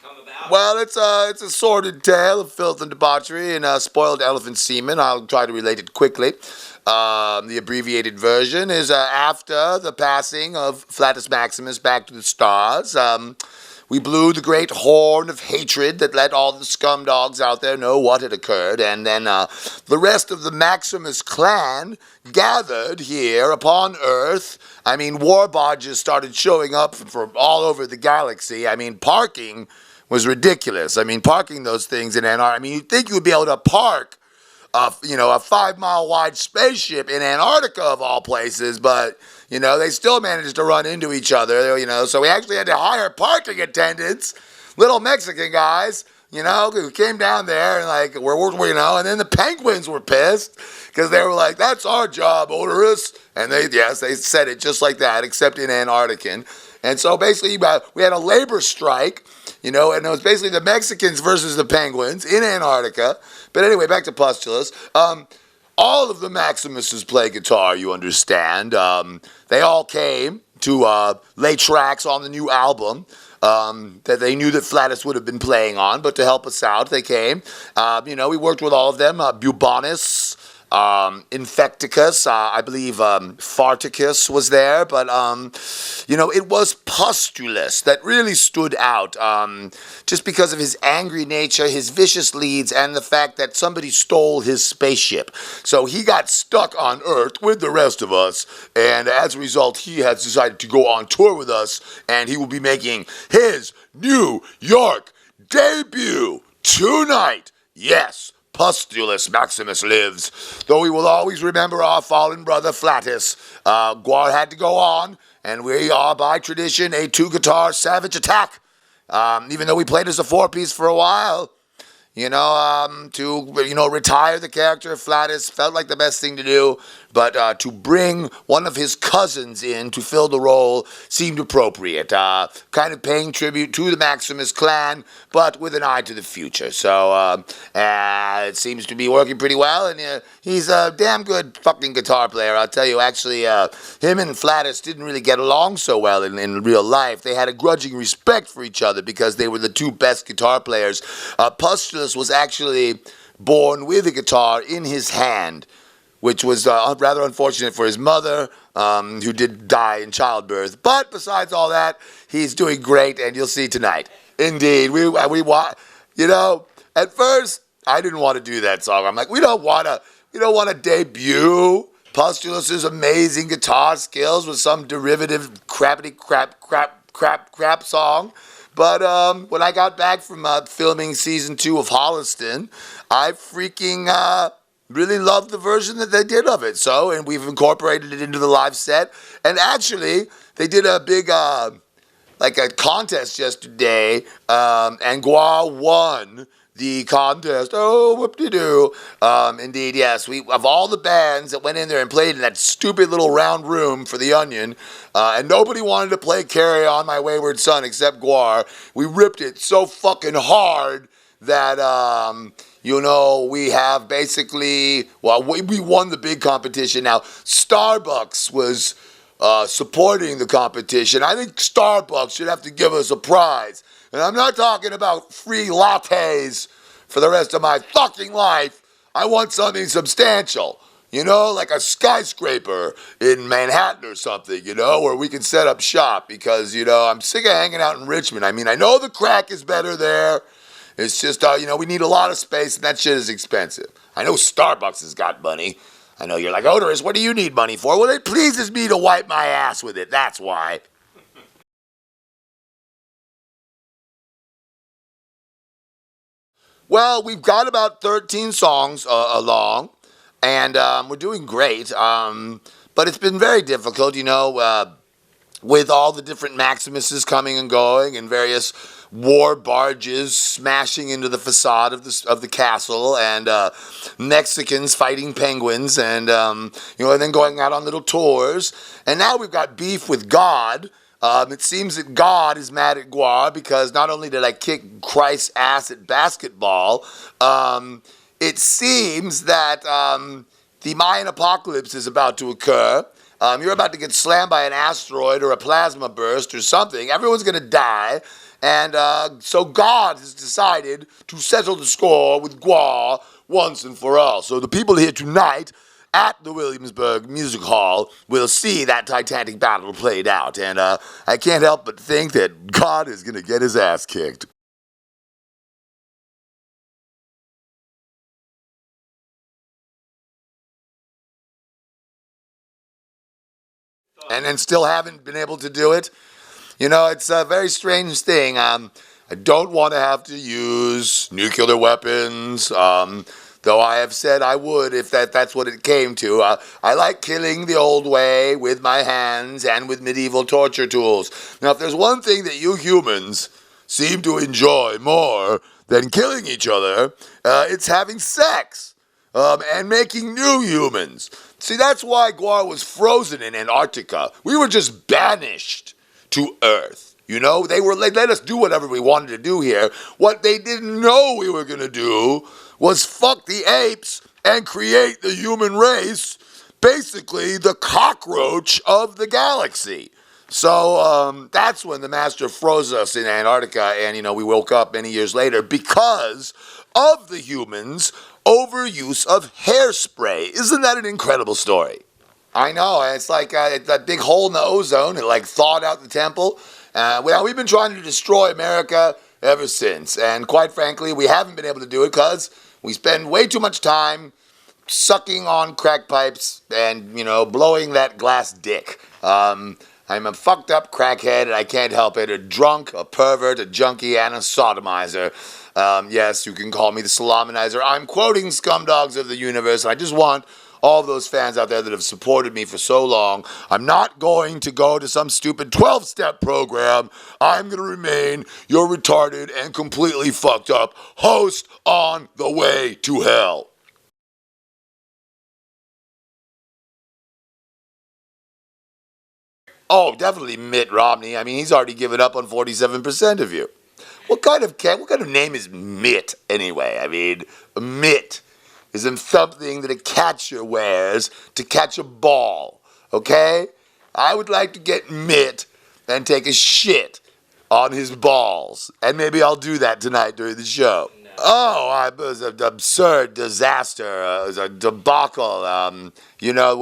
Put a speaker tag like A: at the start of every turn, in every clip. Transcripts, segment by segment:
A: come about?
B: Well, it's a sordid tale of filth and debauchery and spoiled elephant semen. I'll try to relate it quickly. The abbreviated version is after the passing of Pustulus Maximus back to the stars. We blew the great horn of hatred that let all the scum dogs out there know what had occurred, and then the rest of the Maximus clan gathered here upon Earth. I mean, war barges started showing up from all over the galaxy. I mean, parking was ridiculous. I mean, parking those things in Antarctica. I mean, you'd think you would be able to park a 5-mile wide spaceship in Antarctica of all places, but they still managed to run into each other. So we actually had to hire parking attendants, little Mexican guys, who came down there and and then the penguins were pissed because they were like, "That's our job, Oderus," and they said it just like that, except in Antarctican. And so basically, we had a labor strike, and it was basically the Mexicans versus the penguins in Antarctica. But anyway, back to Pustulus. All of the Maximuses play guitar, you understand. They all came to lay tracks on the new album that they knew that Pustulus would have been playing on, but to help us out, they came. We worked with all of them. Bubonus, Infecticus, I believe Farticus was there, but it was Pustulus that really stood out, just because of his angry nature, his vicious leads, and the fact that somebody stole his spaceship. So he got stuck on Earth with the rest of us, and as a result, he has decided to go on tour with us, and he will be making his New York debut tonight. Yes, Pustulus Maximus lives, though we will always remember our fallen brother Pustulus. Gwar had to go on, and we are by tradition a 2-guitar savage attack. Even though we played as a 4-piece for a while, to retire the character of Pustulus felt like the best thing to do, but to bring one of his cousins in to fill the role seemed appropriate, kind of paying tribute to the Maximus clan, but with an eye to the future. So it seems to be working pretty well, and he's a damn good fucking guitar player. I'll tell you, actually, him and Pustulus didn't really get along so well in real life. They had a grudging respect for each other because they were the two best guitar players. Pustulus was actually born with a guitar in his hand, which was rather unfortunate for his mother, who did die in childbirth. But besides all that, he's doing great, and you'll see tonight. Indeed, at first I didn't want to do that song. I'm like, we don't want to debut Pustulus's amazing guitar skills with some derivative crappity crap song. But when I got back from filming season 2 of Holliston, I freaking really loved the version that they did of it. And we've incorporated it into the live set. And actually, they did a big, a contest yesterday, and Gwar won the contest. Oh, whoop-de-doo. Indeed, yes. Of all the bands that went in there and played in that stupid little round room for the Onion, and nobody wanted to play Carry On My Wayward Son except Gwar, we ripped it so fucking hard that, we have basically, we won the big competition. Now, Starbucks was supporting the competition. I think Starbucks should have to give us a prize. And I'm not talking about free lattes for the rest of my fucking life. I want something substantial, like a skyscraper in Manhattan or something, where we can set up shop because, I'm sick of hanging out in Richmond. I mean, I know the crack is better there. It's just, we need a lot of space, and that shit is expensive. I know Starbucks has got money. I know you're like, Oderus, what do you need money for? Well, it pleases me to wipe my ass with it. That's why. Well, we've got about 13 songs along, and we're doing great. But it's been very difficult, with all the different Maximuses coming and going and various war barges smashing into the facade of the castle, and Mexicans fighting penguins, and and then going out on little tours. And now we've got beef with God. It seems that God is mad at Gwar because not only did I kick Christ's ass at basketball, it seems that the Mayan apocalypse is about to occur. You're about to get slammed by an asteroid or a plasma burst or something. Everyone's going to die. And so God has decided to settle the score with Gwar once and for all. So the people here tonight at the Williamsburg Music Hall will see that titanic battle played out. And I can't help but think that God is going to get his ass kicked. And then still haven't been able to do it. You know, it's a very strange thing. I don't want to have to use nuclear weapons, though I have said I would if that's what it came to. I like killing the old way with my hands and with medieval torture tools. Now, if there's one thing that you humans seem to enjoy more than killing each other, it's having sex and making new humans. See, that's why Gwar was frozen in Antarctica. We were just banished to Earth. You know, they let us do whatever we wanted to do here. What they didn't know we were going to do was fuck the apes and create the human race, basically the cockroach of the galaxy. So that's when the master froze us in Antarctica, and, you know, we woke up many years later because of the humans' overuse of hairspray. Isn't that an incredible story? I know, it's like that big hole in the ozone. It like thawed out the temple. Well, we've been trying to destroy America ever since. And quite frankly, we haven't been able to do it because we spend way too much time sucking on crack pipes and, you know, blowing that glass dick. I'm a fucked up crackhead and I can't help it. A drunk, a pervert, a junkie, and a sodomizer. Yes, you can call me the Salamanizer. I'm quoting Scumdogs of the Universe, and I just want all those fans out there that have supported me for so long. I'm not going to go to some stupid 12-step program. I'm going to remain your retarded and completely fucked up host on the way to hell. Oh, definitely Mitt Romney. I mean, he's already given up on 47% of you. What kind of name is Mitt anyway? I mean, Mitt is something that a catcher wears to catch a ball, okay? I would like to get Mitt and take a shit on his balls. And maybe I'll do that tonight during the show. No. Oh, it was an absurd disaster. It was a debacle. You know,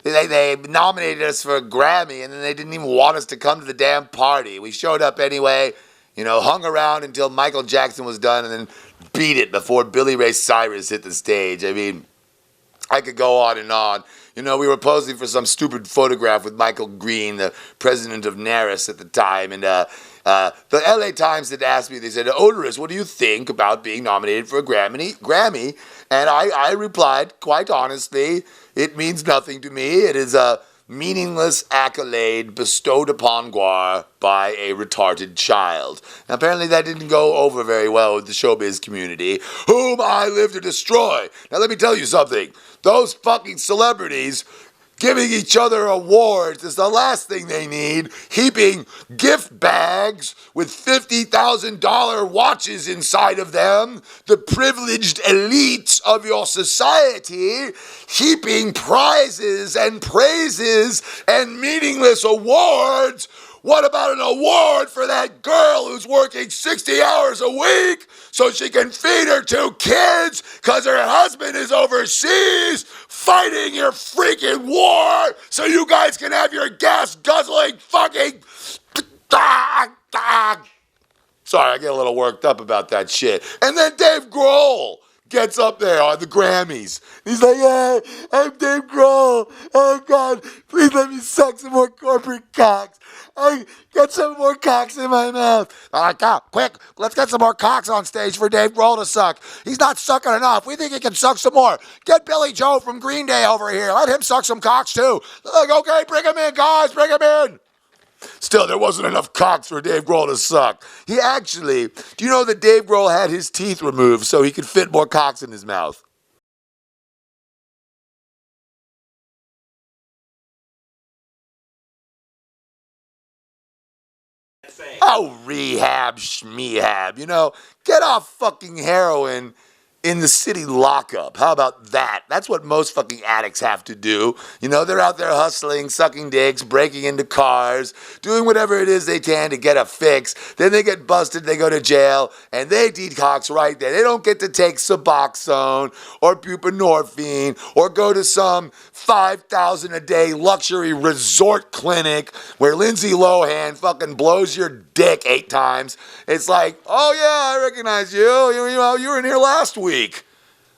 B: they nominated us for a Grammy, and then they didn't even want us to come to the damn party. We showed up anyway, you know, hung around until Michael Jackson was done, and then beat it before Billie Ray Cyrus hit the stage. I mean, I could go on and on. You know, we were posing for some stupid photograph with Michael Green, the president of NARIS at the time, and the LA Times had asked me, they said, Oderus, what do you think about being nominated for a Grammy? And I replied, quite honestly, it means nothing to me. It is a meaningless accolade bestowed upon Gwar by a retarded child. Now, apparently that didn't go over very well with the showbiz community, whom I live to destroy. Now, let me tell you something. Those fucking celebrities giving each other awards is the last thing they need. Heaping gift bags with $50,000 watches inside of them, the privileged elites of your society, heaping prizes and praises and meaningless awards. What about an award for that girl who's working 60 hours a week so she can feed her 2 kids because her husband is overseas fighting your freaking war so you guys can have your gas-guzzling fucking... Sorry, I get a little worked up about that shit. And then Dave Grohl gets up there on the Grammys. He's like, hey, I'm Dave Grohl. Oh, God, please let me suck some more corporate cocks. I get some more cocks in my mouth. All right, go, quick, let's get some more cocks on stage for Dave Grohl to suck. He's not sucking enough. We think he can suck some more. Get Billy Joe from Green Day over here. Let him suck some cocks, too. Like, okay, bring him in, guys, bring him in. Still, there wasn't enough cocks for Dave Grohl to suck. He actually, do you know that Dave Grohl had his teeth removed so he could fit more cocks in his mouth? Oh, rehab, schmehab, you know, get off fucking heroin in the city lockup. How about that? That's what most fucking addicts have to do. You know, they're out there hustling, sucking dicks, breaking into cars, doing whatever it is they can to get a fix. Then they get busted, they go to jail, and they detox right there. They don't get to take Suboxone or buprenorphine or go to some $5,000 a day luxury resort clinic where Lindsay Lohan fucking blows your dick 8 times. It's like, oh yeah, I recognize you. You were in here last week.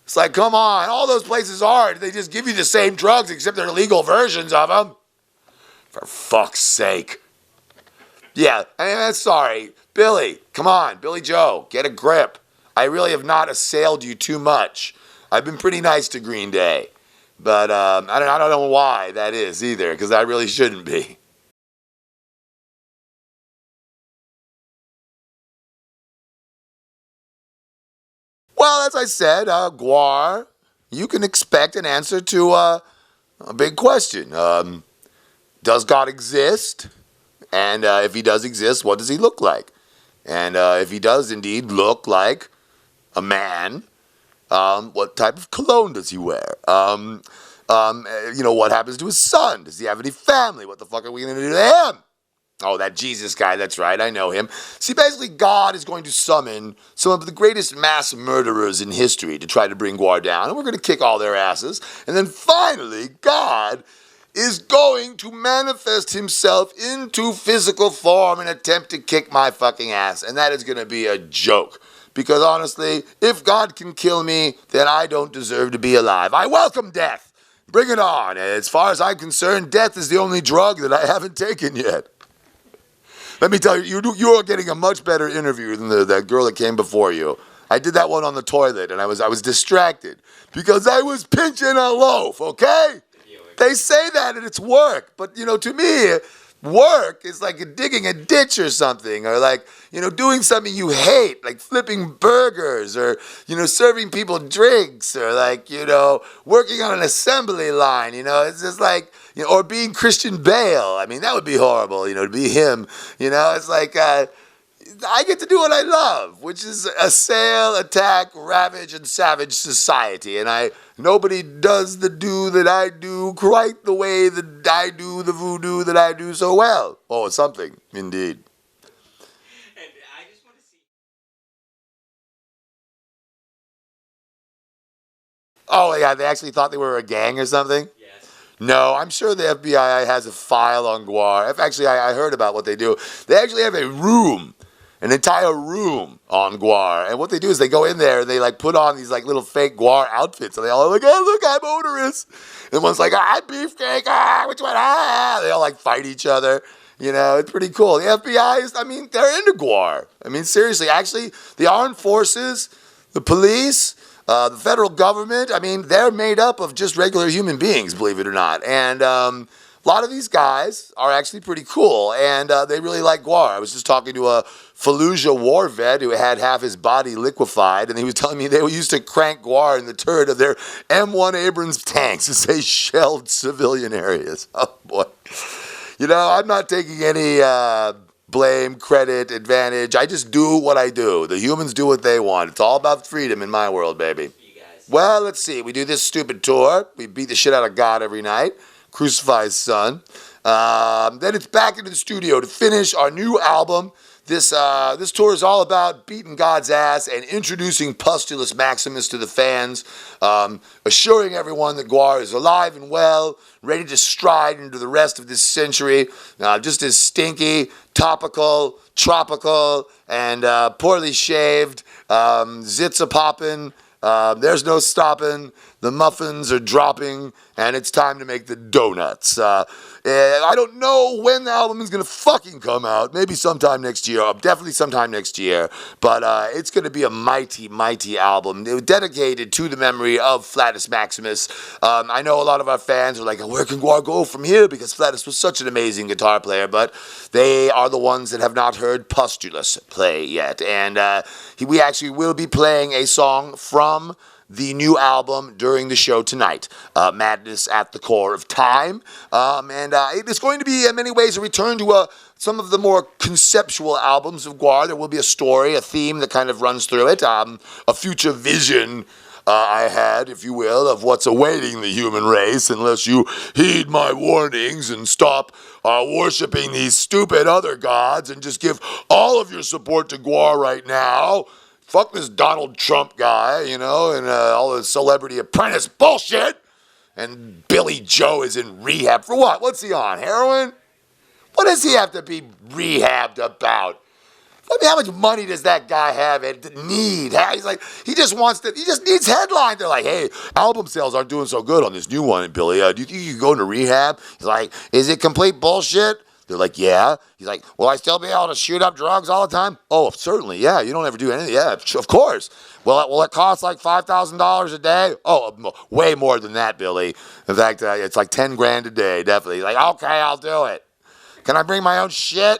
B: It's like, come on, all those places are. They just give you the same drugs except they're legal versions of them. For fuck's sake. Yeah, I'm sorry. Billie, come on, Billie Joe, get a grip. I really have not assailed you too much. I've been pretty nice to Green Day. But I don't know why that is either, because I really shouldn't be. Well, as I said, Gwar, you can expect an answer to a big question. Does God exist? And if he does exist, what does he look like? And if he does indeed look like a man, what type of cologne does he wear? What happens to his son? Does he have any family? What the fuck are we going to do to him? Oh, that Jesus guy, that's right, I know him. See, basically, God is going to summon some of the greatest mass murderers in history to try to bring Gwar down, and we're going to kick all their asses. And then finally, God is going to manifest himself into physical form and attempt to kick my fucking ass. And that is going to be a joke. Because honestly, if God can kill me, then I don't deserve to be alive. I welcome death. Bring it on. As far as I'm concerned, death is the only drug that I haven't taken yet. Let me tell you, you are getting a much better interview than that girl that came before you. I did that one on the toilet, and I was distracted because I was pinching a loaf, okay? They say that and it's work, but, to me, work is like digging a ditch or something, or like, doing something you hate, like flipping burgers, or, serving people drinks, or like, working on an assembly line, it's just like, or being Christian Bale. I mean, that would be horrible, to be him, it's like, I get to do what I love, which is assail, attack, ravage, and savage society. And nobody does the do that I do quite the way that I do the voodoo that I do so well. Oh, something, indeed.
A: And I just want to see.
B: Oh, yeah, they actually thought they were a gang or something?
A: Yes.
B: No, I'm sure the FBI has a file on Gwar. Actually, I heard about what they do. They actually have a room. An entire room on Gwar. And what they do is they go in there and they like put on these like little fake Gwar outfits. And they all are like, hey, look, I'm Odorous. And one's like, I'm Beefcake. Which one? They all like fight each other. It's pretty cool. The FBI is, they're into Gwar. Seriously, actually, the armed forces, the police, the federal government, they're made up of just regular human beings, believe it or not. And, a lot of these guys are actually pretty cool, and they really like Gwar. I was just talking to a Fallujah war vet who had half his body liquefied, and he was telling me they used to crank Gwar in the turret of their M1 Abrams tanks as they shelled civilian areas. Oh, boy. I'm not taking any blame, credit, advantage. I just do what I do. The humans do what they want. It's all about freedom in my world, baby. Well, let's see. We do this stupid tour. We beat the shit out of God every night. Crucify his son. Then it's back into the studio to finish our new album. This tour is all about beating God's ass and introducing Pustulus Maximus to the fans, assuring everyone that Gwar is alive and well, ready to stride into the rest of this century, just as stinky, topical, tropical, and poorly shaved, zits a poppin'. There's no stopping. The muffins are dropping, and it's time to make the donuts. I don't know when the album is going to fucking come out. Maybe sometime next year. Definitely sometime next year. But it's going to be a mighty, mighty album. It was dedicated to the memory of Flatus Maximus. I know a lot of our fans are like, where can Gwar go from here? Because Flatus was such an amazing guitar player. But they are the ones that have not heard Pustulus play yet. And we actually will be playing a song from the new album during the show tonight, Madness at the Core of Time. And it is going to be, in many ways, a return to some of the more conceptual albums of Gwar. There will be a story, a theme that kind of runs through it, a future vision I had, if you will, of what's awaiting the human race unless you heed my warnings and stop worshiping these stupid other gods and just give all of your support to Gwar right now. Fuck this Donald Trump guy, and all the celebrity apprentice bullshit. And Billie Joe is in rehab for what? What's he on? Heroin? What does he have to be rehabbed about? I mean, how much money does that guy have and need? He's like, he just needs headlines. They're like, hey, album sales aren't doing so good on this new one, Billy. Do you think you can go into rehab? He's like, is it complete bullshit? They're like, yeah. He's like, will I still be able to shoot up drugs all the time? Oh, certainly, yeah. You don't ever do anything. Yeah, of course. Will it cost like $5,000 a day? Oh, way more than that, Billy. In fact, it's like 10 grand a day, definitely. He's like, okay, I'll do it. Can I bring my own shit?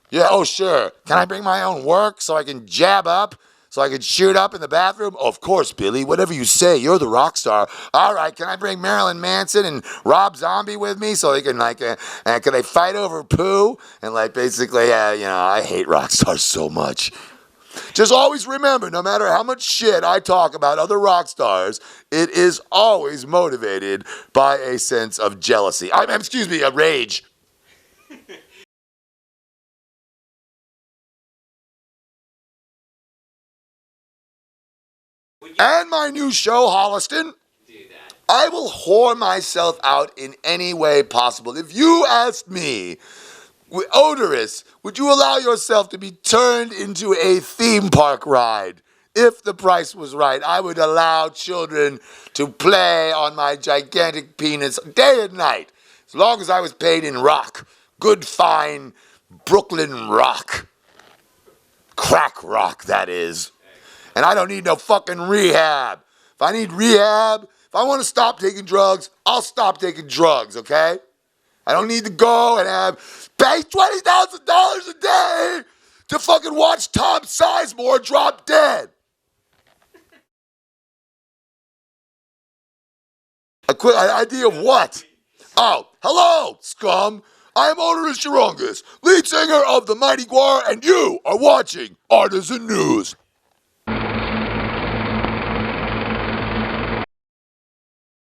B: Yeah, oh, sure. Can I bring my own work so I can jab up? So I can shoot up in the bathroom? Oh, of course, Billy. Whatever you say. You're the rock star. All right, can I bring Marilyn Manson and Rob Zombie with me so they can, can they fight over poo? And, basically, I hate rock stars so much. Just always remember, no matter how much shit I talk about other rock stars, it is always motivated by a sense of jealousy. A rage. And my new show, Holliston. I will whore myself out in any way possible. If you asked me, Oderus, would you allow yourself to be turned into a theme park ride? If the price was right, I would allow children to play on my gigantic penis day and night, as long as I was paid in rock. Good, fine Brooklyn rock. Crack rock, that is. And I don't need no fucking rehab. If I need rehab, if I want to stop taking drugs, I'll stop taking drugs, okay? I don't need to go and pay $20,000 a day to fucking watch Tom Sizemore drop dead. A quick idea of what? Oh, hello, scum. I am Oderus Urungus, lead singer of the Mighty Gwar, and you are watching Artisan News.